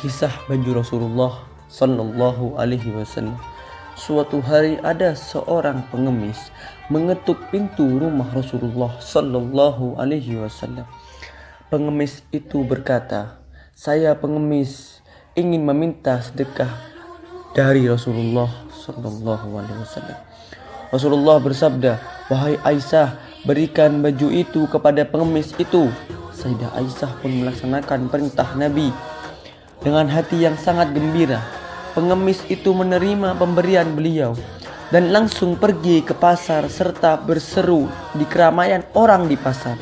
Kisah baju Rasulullah Sallallahu Alaihi Wasallam. Suatu hari ada seorang pengemis mengetuk pintu rumah Rasulullah Sallallahu Alaihi Wasallam. Pengemis itu berkata, "Saya pengemis ingin meminta sedekah dari Rasulullah Sallallahu Alaihi Wasallam." Rasulullah bersabda, "Wahai Aisyah, berikan baju itu kepada pengemis itu." Sayyidah Aisyah pun melaksanakan perintah Nabi. Dengan hati yang sangat gembira, pengemis itu menerima pemberian beliau dan langsung pergi ke pasar serta berseru di keramaian orang di pasar,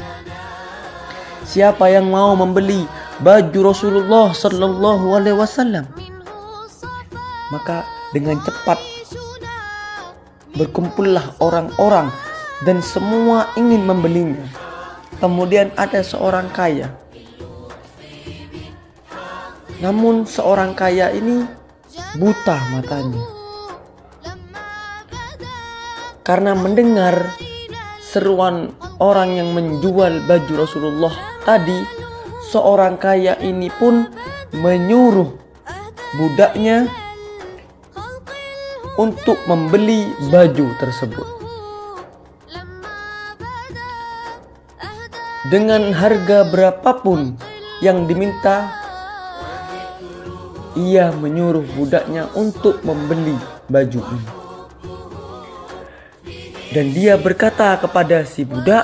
"Siapa yang mau membeli baju Rasulullah Sallallahu Alaihi Wasallam?" Maka dengan cepat berkumpullah orang-orang dan semua ingin membelinya. Kemudian ada seorang kaya. Namun seorang kaya ini buta matanya. Karena mendengar seruan orang yang menjual baju Rasulullah tadi, seorang kaya ini pun menyuruh budaknya untuk membeli baju tersebut. Dengan harga berapapun yang diminta, ia menyuruh budaknya untuk membeli baju ini. Dan dia berkata kepada si budak,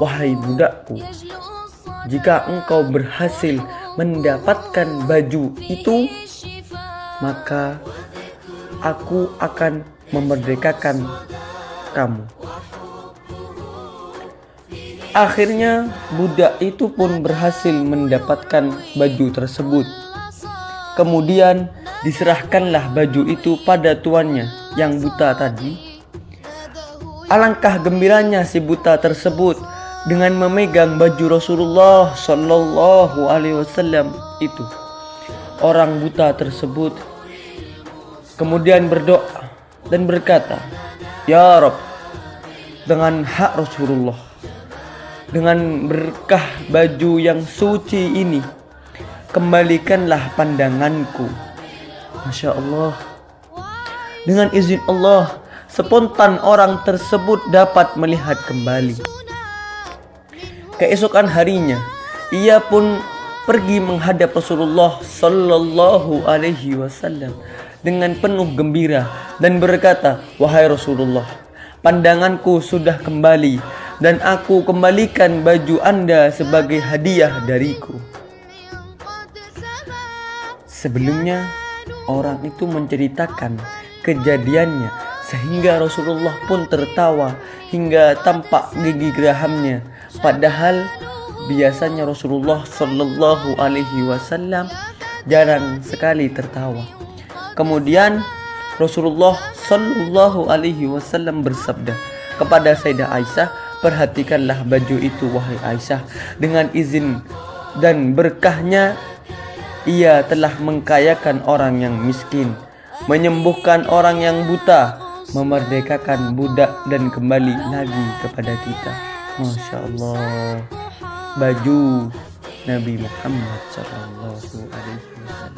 "Wahai budakku, jika engkau berhasil mendapatkan baju itu, maka aku akan memerdekakan kamu." Akhirnya budak itu pun berhasil mendapatkan baju tersebut. Kemudian diserahkanlah baju itu pada tuannya yang buta tadi. Alangkah gembiranya si buta tersebut dengan memegang baju Rasulullah Sallallahu Alaihi Wasallam itu. Orang buta tersebut kemudian berdoa dan berkata, "Ya Rabb, dengan hak Rasulullah, dengan berkah baju yang suci ini, kembalikanlah pandanganku." Masya Allah. Dengan izin Allah, spontan orang tersebut dapat melihat kembali. Keesokan harinya, ia pun pergi menghadap Rasulullah Sallallahu Alaihi Wasallam dengan penuh gembira dan berkata, "Wahai Rasulullah, pandanganku sudah kembali dan aku kembalikan baju Anda sebagai hadiah dariku." Sebelumnya orang itu menceritakan kejadiannya sehingga Rasulullah pun tertawa hingga tampak gigi gerahamnya. Padahal biasanya Rasulullah Sallallahu Alaihi Wasallam jarang sekali tertawa. Kemudian Rasulullah Sallallahu Alaihi Wasallam bersabda kepada Sayyidah Aisyah, "Perhatikanlah baju itu wahai Aisyah, dengan izin dan berkahnya ia telah mengkayakan orang yang miskin, menyembuhkan orang yang buta, memerdekakan budak dan kembali lagi kepada kita." Masya Allah. Baju Nabi Muhammad Sallallahu Alaihi Wasallam.